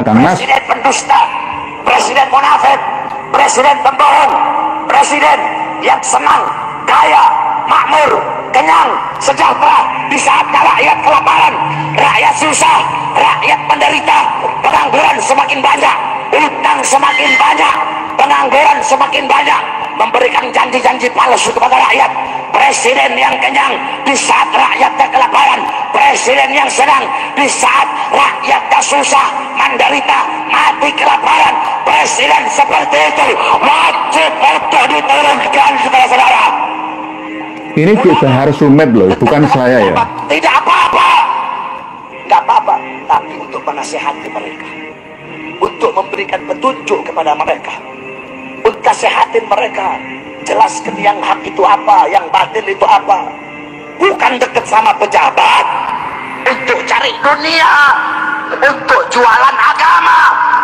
Kang Mas. Presiden pendusta, presiden munafik, presiden pembohong, presiden yang senang, kaya, makmur, kenyang, sejahtera di saatnya rakyat kelaparan, rakyat susah, rakyat menderita, pengangguran semakin banyak, utang semakin banyak, pengangguran semakin banyak, memberikan janji-janji palsu kepada rakyat. Presiden yang kenyang di saat rakyatnya kelaparan, presiden yang senang di saat rakyatnya susah, menderita, mati kelaparan. Presiden seperti itu wajib untuk diturunkan, saudara-saudara. Ini Ki Bahar Sumed loh, bukan saya ya. Tidak apa-apa, nggak apa-apa, tapi untuk menasihati mereka, untuk memberikan petunjuk kepada mereka, untuk nasihatin mereka, jelaskan yang hak itu apa, yang batil itu apa. Bukan deket sama pejabat untuk cari dunia, untuk jualan agama.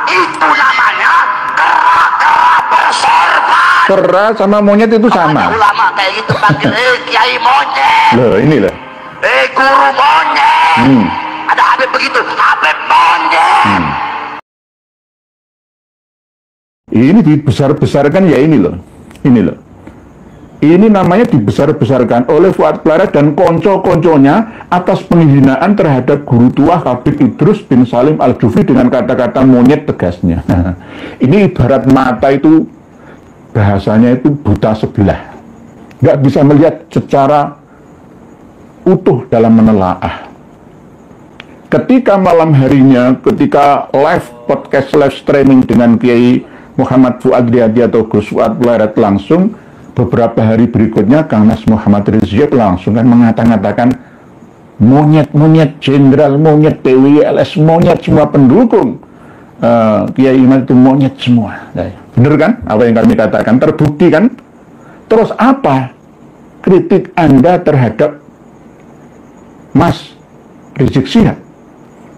Itu namanya kera-kera berserban. Kera sama monyet itu sama. Ulama kayak gitu panggil kiai monyet. Loh, ini loh. Guru monyet. Ada Habib begitu, Habib monyet. Ini dibesar-besarkan ya ini loh. Ini loh. Ini namanya dibesar-besarkan oleh Fuad Pleret dan konco-konconya atas penghinaan terhadap guru tua Habib Idrus bin Salim Al-Jufri dengan kata-kata monyet tegasnya. Ini ibarat mata itu, bahasanya itu buta sebelah. Nggak bisa melihat secara utuh dalam menelaah. Ketika malam harinya, ketika live podcast, live streaming dengan Kiai Muhammad Fuad Riyadi atau Gus Fuad Pleret langsung, beberapa hari berikutnya Kang Mas Muhammad Rizik langsung kan mengatakan monyet jenderal, monyet PWLS, monyet semua pendukung Kiai Imam itu monyet semua. Bener kan apa yang kami katakan? Terbukti kan? Terus apa kritik Anda terhadap Mas Rizik Syihab?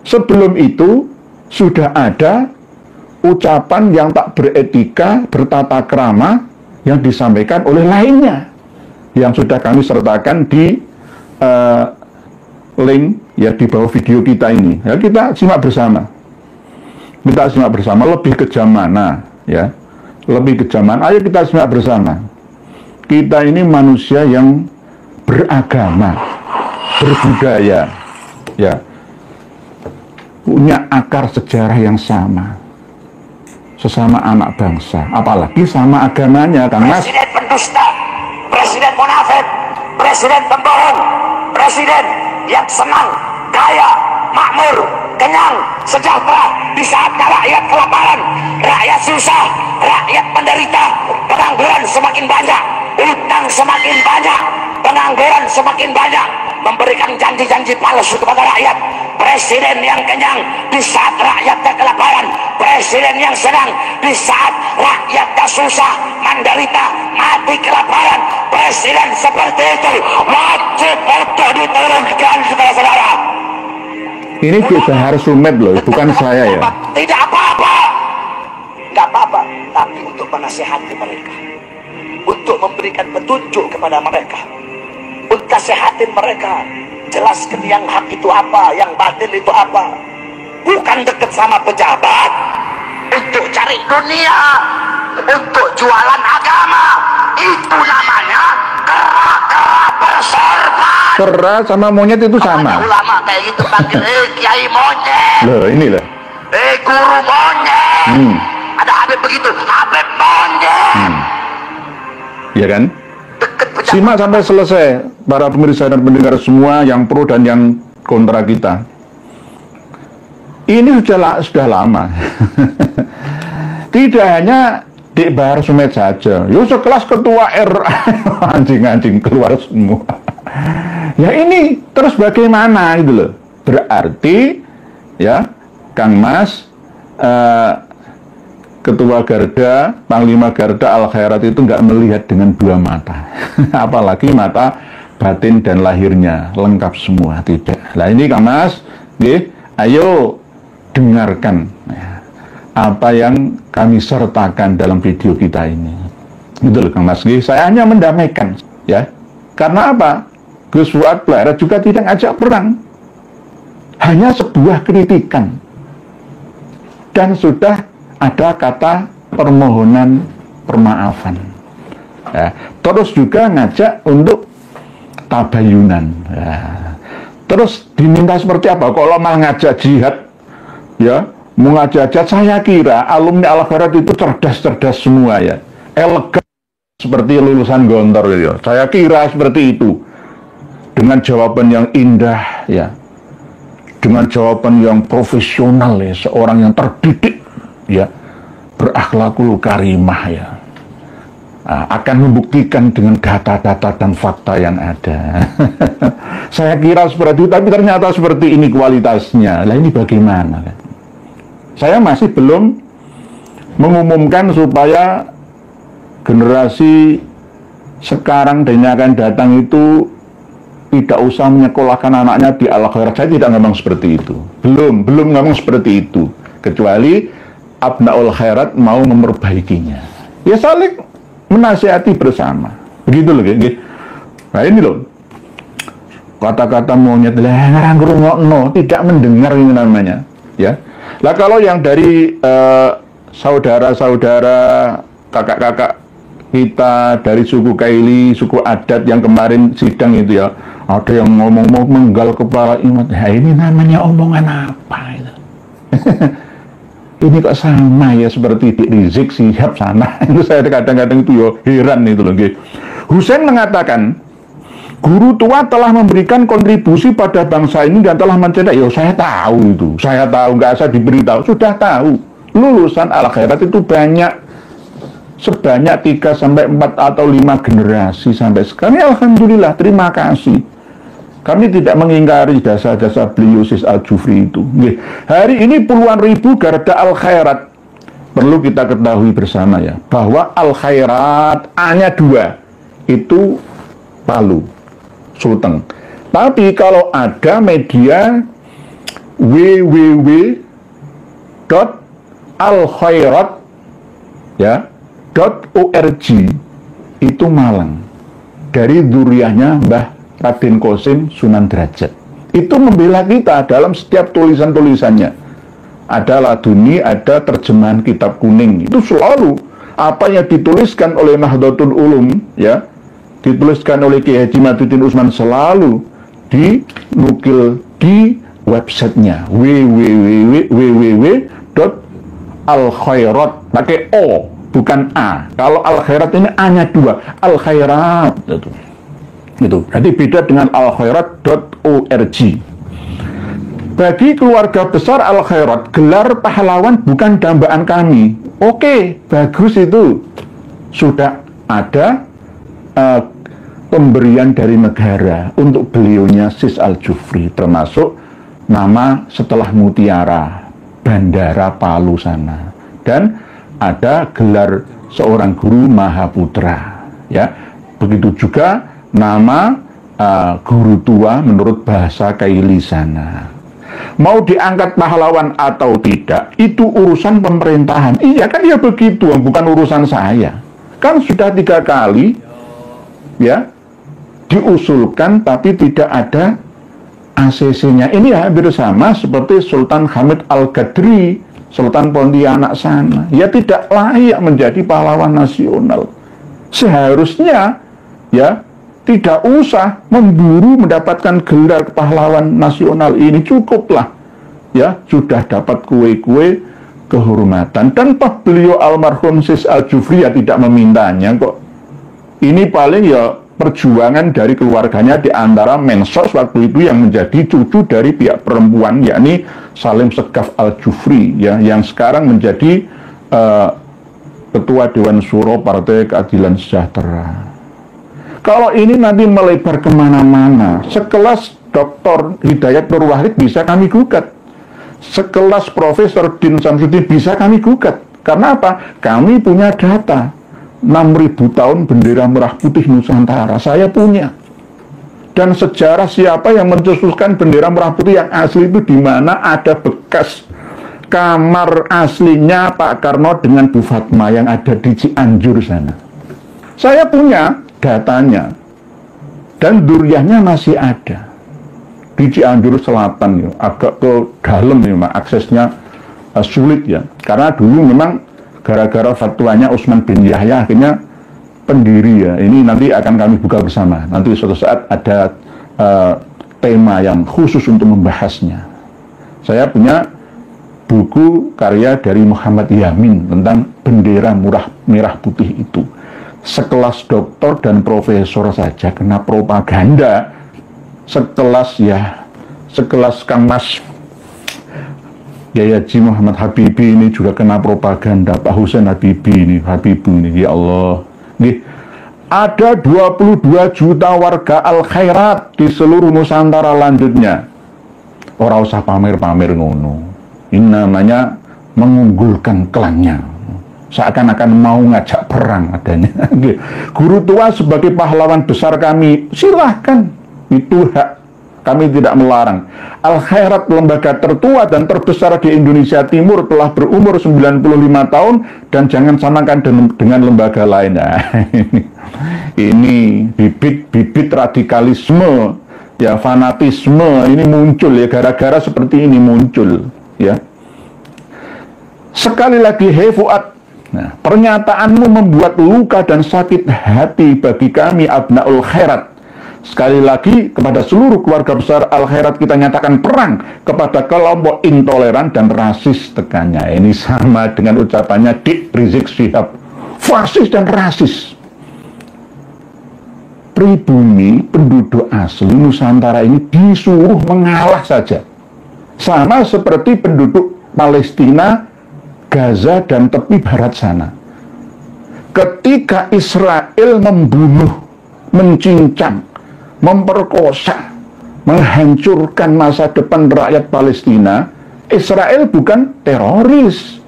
Sebelum itu sudah ada ucapan yang tak beretika, bertata krama yang disampaikan oleh lainnya yang sudah kami sertakan di link ya di bawah video kita ini. Ya, kita simak bersama. Kita simak bersama, lebih kejam mana ya? Lebih kejam mana? Ayo kita simak bersama. Kita ini manusia yang beragama, berbudaya, ya. Punya akar sejarah yang sama. Sesama anak bangsa, apalagi sama agamanya, Kang Mas. Presiden pendusta, presiden munafik, presiden pembohong, presiden yang senang, kaya, makmur, kenyang, sejahtera di saat rakyat kelaparan, rakyat susah, rakyat menderita, pengangguran semakin banyak, utang semakin banyak, pengangguran semakin banyak, memberikan janji-janji palsu kepada rakyat. Presiden yang kenyang di saat rakyatnya kelaparan, presiden yang senang di saat rakyatnya susah, menderita, mati kelaparan. Presiden seperti itu wajib untuk diturunkan, saudara-saudara. Ini Ki Bahar Sumed loh, bukan saya ya. Tidak apa-apa, nggak apa-apa, tapi untuk menasihati mereka, untuk memberikan petunjuk kepada mereka, untuk nasihatin mereka, jelaskan yang hak itu apa, yang batil itu apa. Bukan deket sama pejabat untuk cari dunia, untuk jualan agama. Itu namanya kera-kera berserban. Kera sama monyet itu sama. Ulama kayak gitu panggil kiai monyet. Loh, ini loh. Guru monyet. Ada Habib begitu, Habib monyet. Ya kan? Simak sampai selesai, para pemirsa dan pendengar semua yang pro dan yang kontra kita. Ini sudah lama. Tidak hanya di Bahar Sumed saja. Yo sekelas ketua RA anjing-anjing keluar semua. Ya ini terus bagaimana gitu loh. Berarti ya Kang Mas Ketua Garda, Panglima Garda Al-Khairat itu nggak melihat dengan dua mata. Apalagi mata batin dan lahirnya, lengkap semua, tidak. Nah ini Kang Mas, ayo dengarkan ya, apa yang kami sertakan dalam video kita ini. Betul Kang Mas, saya hanya mendamaikan. Ya, karena apa? Gus Fuad Pleret juga tidak ngajak perang. Hanya sebuah kritikan. dan sudah ada kata permohonan permaafan. Ya, terus juga ngajak untuk tabayunan. Ya. Terus diminta seperti apa? Kalau mau ngajak jihad, ya, mau ngajak jihad, saya kira alumni Al-Khairat itu cerdas-cerdas semua ya, elegan seperti lulusan Gontor gitu ya. Saya kira seperti itu, dengan jawaban yang indah ya, dengan jawaban yang profesional ya, seorang yang terdidik ya, berakhlakul karimah ya. Akan membuktikan dengan data-data dan fakta yang ada. Saya kira seperti itu, tapi ternyata seperti ini kualitasnya. Lah ini bagaimana? Saya masih belum mengumumkan supaya generasi sekarang dan yang akan datang itu tidak usah menyekolahkan anaknya di Al-Khairat. Saya tidak ngomong seperti itu. Belum ngomong seperti itu. Kecuali Abnaul Khairat mau memperbaikinya. Ya saling menasihati bersama, begitu loh, gitu. Nah ini loh, kata-kata monyet lah, ngerungokno, tidak mendengar ini namanya, ya. Lah kalau yang dari saudara-saudara, kakak-kakak kita dari suku Kaili, suku adat yang kemarin sidang itu ya, ada yang ngomong mau menggal kepala imam, nah ini namanya omongan apa itu? Ini kok sama ya seperti Dik Rizik Sihab sana. Itu saya kadang-kadang itu ya heran itu loh. Husain mengatakan, guru tua telah memberikan kontribusi pada bangsa ini dan telah mencetak. Ya saya tahu itu, saya tahu, nggak usah diberitahu, sudah tahu. Lulusan Al-Khairat itu banyak, sebanyak 3 sampai 4 atau 5 generasi sampai sekarang. Ya, alhamdulillah, terima kasih. Kami tidak mengingkari jasa-jasa beliau Sis Al-Jufri itu. Hari ini puluhan ribu garda Al-Khairat. Perlu kita ketahui bersama ya, bahwa Al-Khairat hanya 2. Itu Palu, Sulteng. Tapi kalau ada media www.alkhairat ya, .org itu Malang. Dari duriahnya Mbah Raden Qasim Sunan Derajat. Itu membela kita dalam setiap tulisan-tulisannya. Ada laduni, ada terjemahan kitab kuning. Itu selalu apa yang dituliskan oleh Nahdlatul Ulum, ya, dituliskan oleh Ki Haji Maduddin Usman selalu dinukil di websitenya www.alkhairat, pakai O, bukan A. Kalau Al-Khairat ini A-nya 2, Al-Khairat itu. Jadi beda dengan alkhairat.org. Bagi keluarga besar Al-Khairat, gelar pahlawan bukan dambaan kami. Oke, bagus itu. Sudah ada pemberian dari negara untuk beliaunya Sis Al-Jufri, termasuk nama setelah Mutiara, Bandara Palu sana. Dan ada gelar seorang guru Mahaputra. Ya, begitu juga nama guru tua menurut bahasa Kaili sana. Mau diangkat pahlawan atau tidak, itu urusan pemerintahan. Iya kan ya begitu, bukan urusan saya. Kan sudah 3 kali ya diusulkan tapi tidak ada ACC-nya. Ini hampir sama seperti Sultan Hamid Al-Gadri, Sultan Pontianak sana. Ya tidak layak menjadi pahlawan nasional. Seharusnya ya tidak usah memburu mendapatkan gelar pahlawan nasional ini, cukuplah ya sudah dapat kue-kue kehormatan. Dan beliau almarhum Sis Al-Jufri ya tidak memintanya kok. Ini paling ya perjuangan dari keluarganya, di antara mensos waktu itu yang menjadi cucu dari pihak perempuan, yakni Salim Segaf Al-Jufri ya, yang sekarang menjadi Ketua Dewan Syuro Partai Keadilan Sejahtera. Kalau ini nanti melebar kemana-mana, sekelas Dr. Hidayat Nur Wahid bisa kami gugat, sekelas Profesor Din Samsudin bisa kami gugat. Karena apa? Kami punya data 6.000 tahun bendera merah putih Nusantara, saya punya. Dan sejarah siapa yang mencetuskan bendera merah putih yang asli itu, di mana ada bekas kamar aslinya Pak Karno dengan Bu Fatma yang ada di Cianjur sana. Saya punya datanya, dan duriahnya masih ada di Cianjur Selatan ya, agak ke dalam ya, aksesnya sulit ya, karena dulu memang gara-gara fatwanya Utsman bin Yahya akhirnya pendiri ya, ini nanti akan kami buka bersama, nanti suatu saat ada tema yang khusus untuk membahasnya. Saya punya buku karya dari Muhammad Yamin tentang bendera merah putih itu. Sekelas doktor dan profesor saja kena propaganda, sekelas Kang Mas Yai Haji Muhammad Habibie ini juga kena propaganda, Pak Husain Habibie ini, ya Allah. Nih, ada 22 juta warga Al-Khairat di seluruh Nusantara lanjutnya. Orang usah pamer-pamer ngono. Ini namanya mengunggulkan klannya. Seakan-akan mau ngajak perang adanya. Guru tua sebagai pahlawan besar kami, silahkan. Itu hak. Kami tidak melarang. Al-Khairat, lembaga tertua dan terbesar di Indonesia Timur, telah berumur 95 tahun dan jangan samakan dengan lembaga lain. Nah, ini bibit-bibit radikalisme, ya, fanatisme ini muncul ya, gara-gara seperti ini muncul ya. Sekali lagi, hei Fuad, nah, pernyataanmu membuat luka dan sakit hati bagi kami Abnaul Khairat. Sekali lagi, kepada seluruh keluarga besar Al-Khairat kita nyatakan perang kepada kelompok intoleran dan rasis, tekannya. Ini sama dengan ucapannya Dik Rizik Syihab, fasis dan rasis. Pribumi penduduk asli Nusantara ini disuruh mengalah saja, sama seperti penduduk Palestina, Gaza, dan tepi barat sana. Ketika Israel membunuh, mencincang, memperkosa, menghancurkan masa depan rakyat Palestina, Israel bukan teroris.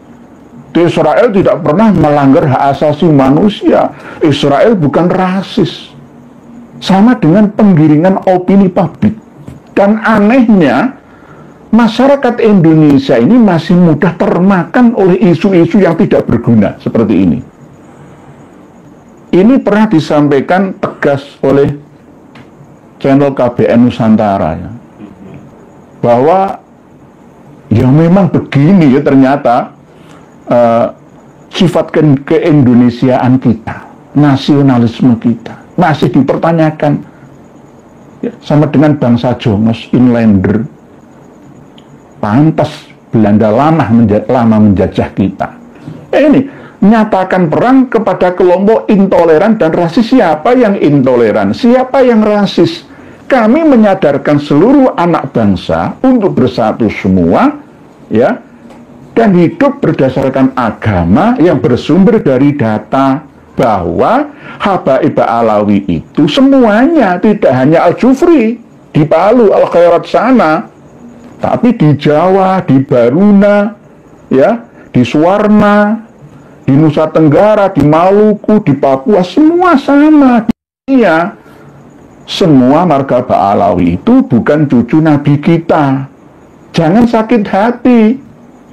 Israel tidak pernah melanggar hak asasi manusia. Israel bukan rasis. Sama dengan penggiringan opini publik. Dan anehnya, masyarakat Indonesia ini masih mudah termakan oleh isu-isu yang tidak berguna seperti ini. Ini pernah disampaikan tegas oleh channel KBN Nusantara ya, bahwa ya memang begini ya ternyata sifat keindonesiaan kita, nasionalisme kita masih dipertanyakan ya, sama dengan bangsa Jongos, inlander. Pantas Belanda lama menjajah kita. Ini nyatakan perang kepada kelompok intoleran dan rasis. Siapa yang intoleran? Siapa yang rasis? Kami menyadarkan seluruh anak bangsa untuk bersatu semua, ya, dan hidup berdasarkan agama yang bersumber dari data, bahwa Habaib Alawi itu semuanya, tidak hanya Al-Jufri di Palu, Al-Khairat sana, tapi di Jawa, di Baruna, ya, di Suwarna, di Nusa Tenggara, di Maluku, di Papua, semua sama. Iya, semua marga Ba'alawi itu bukan cucu Nabi kita. Jangan sakit hati.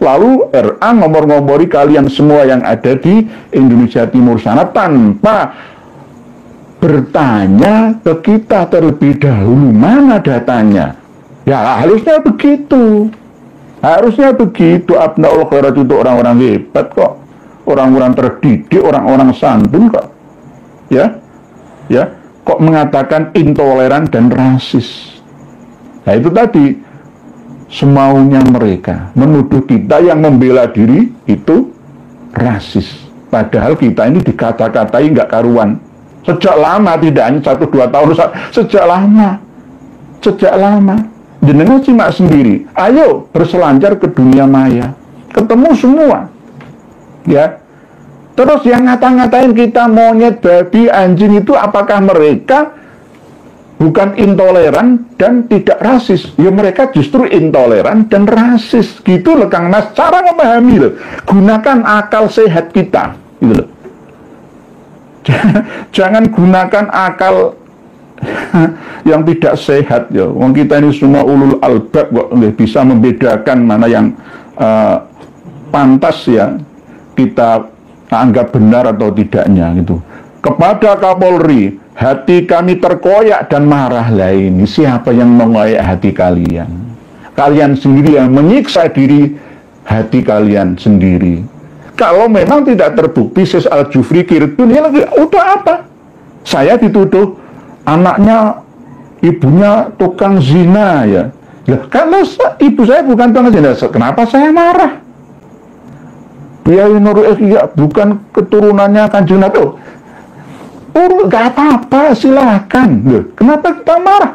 Lalu RA ngomor-ngomori kalian semua yang ada di Indonesia Timur sana tanpa bertanya ke kita terlebih dahulu, mana datanya. Ya harusnya begitu. Harusnya begitu. Abnaul Khairat itu orang-orang hebat kok. Orang-orang terdidik, orang-orang santun kok. Ya. Ya. Kok mengatakan intoleran dan rasis. Nah itu tadi, semaunya mereka menuduh kita yang membela diri itu rasis. Padahal kita ini dikata-katai nggak karuan. Sejak lama, tidak hanya 1-2 tahun, sejak lama. Sejak lama. Jenengan simak sendiri. Ayo berselancar ke dunia maya. Ketemu semua. Ya. Terus yang ngata-ngatain kita monyet, babi, anjing itu apakah mereka bukan intoleran dan tidak rasis? Ya mereka justru intoleran dan rasis. Gitu loh Kang Mas, cara memahami loh. Gunakan akal sehat kita. Gitu loh. Jangan gunakan akal yang tidak sehat ya. Wong kita ini semua ulul albab kok bisa membedakan mana yang pantas ya kita anggap benar atau tidaknya gitu. Kepada Kapolri, hati kami terkoyak dan marah. Lah ini siapa yang mengoyak hati kalian? Kalian sendiri yang menyiksa diri hati kalian sendiri. Kalau memang tidak terbukti Sis Al-Jufri Kirdun, ya udah apa? Saya dituduh anaknya, ibunya tukang zina ya. Lah, kalau ibu saya bukan tukang zina, kenapa saya marah? Kiai Nurul Ikhya bukan keturunannya Kanjeng Nabi. Nggak apa-apa, silakan. Loh, kenapa kita marah?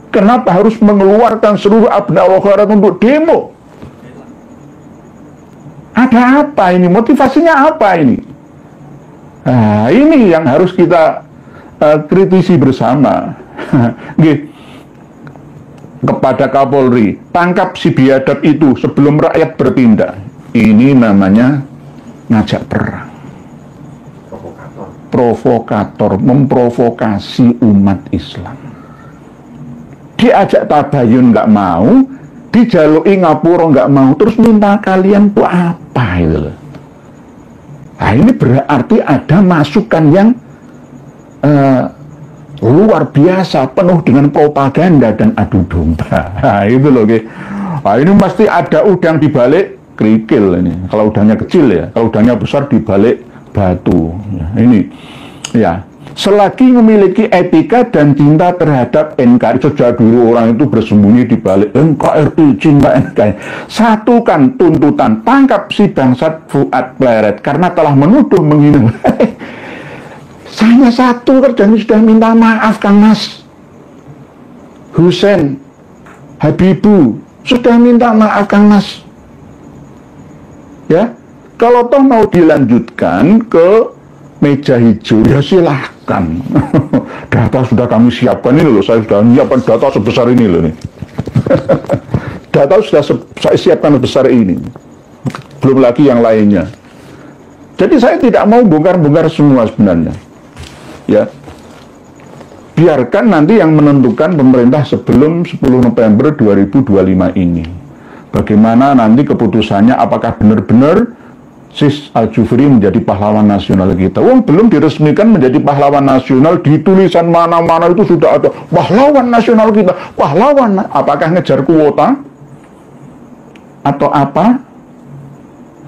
Kenapa harus mengeluarkan seluruh abna wa khairat untuk demo? Ada apa ini? Motivasinya apa ini? Nah, ini yang harus kita kritisi bersama. Kepada Kapolri, tangkap si biadab itu sebelum rakyat bertindak. Ini namanya ngajak perang. Provokator, memprovokasi umat Islam. Diajak tabayun nggak mau, dijalui ngapura nggak mau, terus minta kalian tuh apa itu? Nah, ini berarti ada masukan yang luar biasa, penuh dengan propaganda dan adu domba. Nah, itu loh, nah, ini pasti ada udang di balik kerikil ini. Kalau udangnya kecil ya, kalau udangnya besar di balik batu. Ya, ini ya, selagi memiliki etika dan cinta terhadap NKRI, sejak dulu orang itu bersembunyi di balik NKRI, cinta NKRI. Satukan tuntutan, tangkap si bangsat Fuad Pleret karena telah menuduh menghina. Saya satu kerjanya sudah minta maaf, Kang Mas. Husen Habibu sudah minta maaf, Kang Mas. Ya, kalau toh mau dilanjutkan ke meja hijau, ya silahkan. Data sudah kami siapkan ini loh, saya sudah menyiapkan data sebesar ini loh nih. Data sudah saya siapkan sebesar ini, belum lagi yang lainnya. Jadi saya tidak mau bongkar-bongkar semua sebenarnya. Ya, biarkan nanti yang menentukan pemerintah sebelum 10 November 2025 ini. Bagaimana nanti keputusannya, apakah benar-benar Sis Al-Jufri menjadi pahlawan nasional kita. Belum diresmikan menjadi pahlawan nasional, di tulisan mana-mana itu sudah ada pahlawan nasional kita, pahlawan. Apakah ngejar kuota atau apa?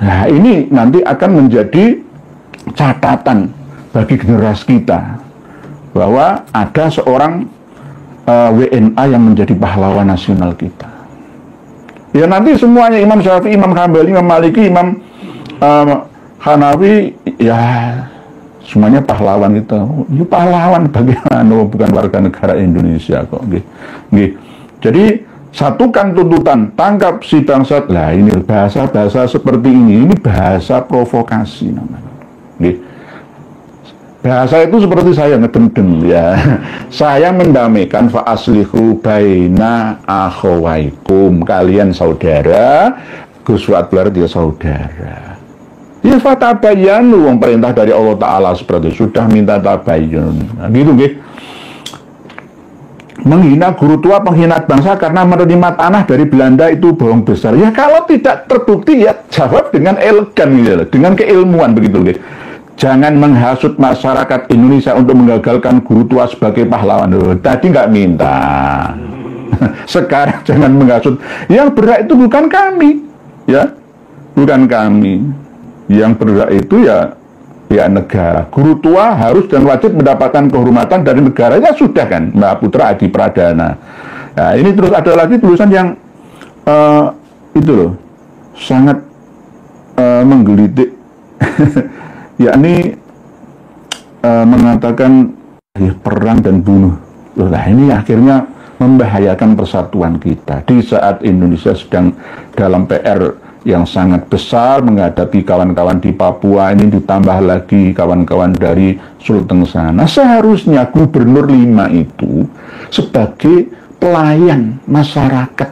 Nah, ini nanti akan menjadi catatan bagi generasi kita bahwa ada seorang WNA yang menjadi pahlawan nasional kita. Ya nanti semuanya, Imam Syafi'i, Imam Hambali, Imam Maliki, Imam Hanafi, ya semuanya pahlawan kita. Ya pahlawan bagaimana, bukan warga negara Indonesia kok. Jadi satukan tuntutan, tangkap si bangsat. Lah ini bahasa-bahasa seperti ini bahasa provokasi namanya. Bahasa itu seperti saya ngedem-dem ya. Saya mendamaikan fa aslihu baina akhawaikum, kalian saudara, Gus Fuad Pleret dia saudara. Ya fatabayanu, wong perintah dari Allah Ta'ala seperti itu, sudah minta tabayun. Nah, gitu nggih. Menghina guru tua, pengkhianat bangsa karena menerima tanah dari Belanda itu bohong besar. Ya kalau tidak terbukti ya jawab dengan elegan gitu, dengan keilmuan begitu nggih. Jangan menghasut masyarakat Indonesia untuk menggagalkan guru tua sebagai pahlawan. Tadi nggak minta. Sekarang jangan menghasut. Yang berhak itu bukan kami, ya, bukan kami. Yang berhak itu ya negara. Guru tua harus dan wajib mendapatkan kehormatan dari negara. Ya sudah kan, Mbak Putra Adi Pradana. Nah, ini terus ada lagi tulisan yang itu loh, sangat menggelitik. yakni mengatakan ya, perang dan bunuh. Nah ini akhirnya membahayakan persatuan kita di saat Indonesia sedang dalam PR yang sangat besar menghadapi kawan-kawan di Papua ini, ditambah lagi kawan-kawan dari Sulteng sana. Seharusnya Gubernur 5 itu sebagai pelayan masyarakat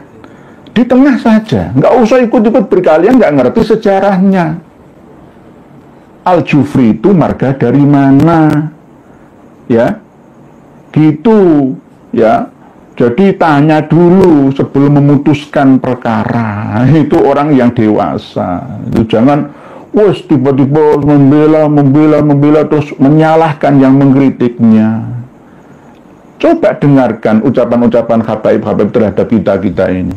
di tengah saja, nggak usah ikut-ikut berkalian, nggak ngerti sejarahnya. Al-Jufri itu marga dari mana, ya, gitu, ya. Jadi tanya dulu sebelum memutuskan perkara. Itu orang yang dewasa. Itu jangan, wes tiba-tiba membela terus menyalahkan yang mengkritiknya. Coba dengarkan ucapan-ucapan habaib-habaib terhadap kita ini.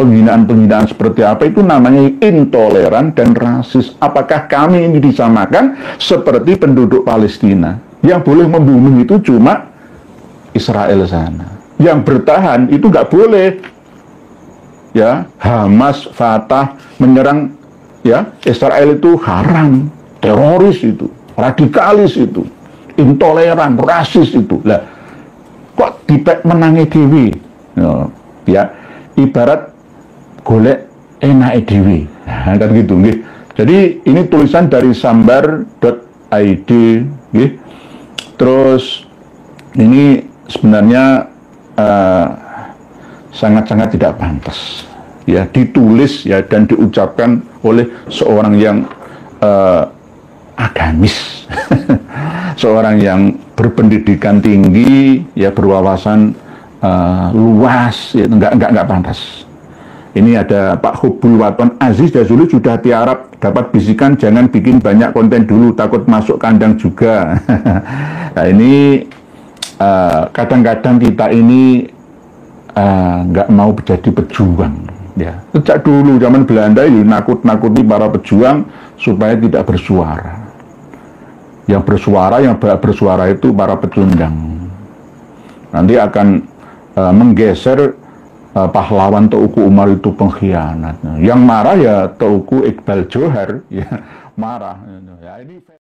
penghinaan-penghinaan seperti apa itu namanya intoleran dan rasis. Apakah kami ini disamakan seperti penduduk Palestina? Yang boleh membunuh itu cuma Israel sana. Yang bertahan itu nggak boleh. Ya, Hamas, Fatah menyerang ya Israel itu haram, teroris itu, radikalis itu, intoleran, rasis itu. Lah, kok dipek menangi dewi? Ya, ibarat golek enake dewi. Nah, kan gitu nggih. Jadi ini tulisan dari sambar.id nggih. Terus ini sebenarnya sangat-sangat tidak pantas ya ditulis ya dan diucapkan oleh seorang yang agamis seorang yang berpendidikan tinggi ya berwawasan luas ya enggak pantas. Ini ada Pak Hubul Waton Aziz Jazuli sudah tiarap dapat bisikan jangan bikin banyak konten dulu takut masuk kandang juga. Nah ini kadang-kadang kita ini nggak mau jadi pejuang ya. Sejak dulu zaman Belanda itu nakut-nakuti para pejuang supaya tidak bersuara. Yang bersuara itu para pecundang. Nanti akan menggeser pahlawan Teuku Umar itu pengkhianat. Yang marah ya Teuku Iqbal Johar ya marah. Ya, ini